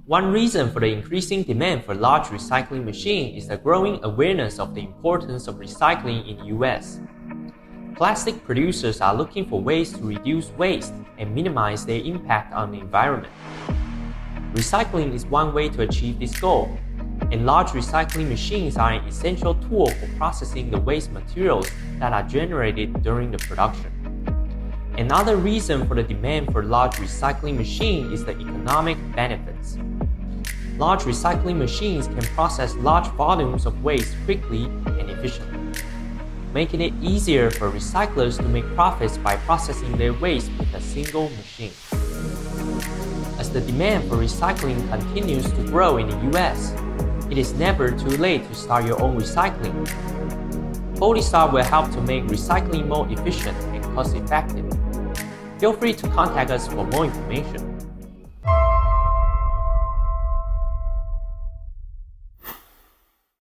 One reason for the increasing demand for large recycling machines is the growing awareness of the importance of recycling in the US. Plastic producers are looking for ways to reduce waste and minimize their impact on the environment. Recycling is one way to achieve this goal, and large recycling machines are an essential tool for processing the waste materials that are generated during the production. Another reason for the demand for large recycling machines is the economic benefits. Large recycling machines can process large volumes of waste quickly and efficiently, making it easier for recyclers to make profits by processing their waste with a single machine. As the demand for recycling continues to grow in the US, it is never too late to start your own recycling. POLYSTAR will help to make recycling more efficient and cost-effective. Feel free to contact us for more information.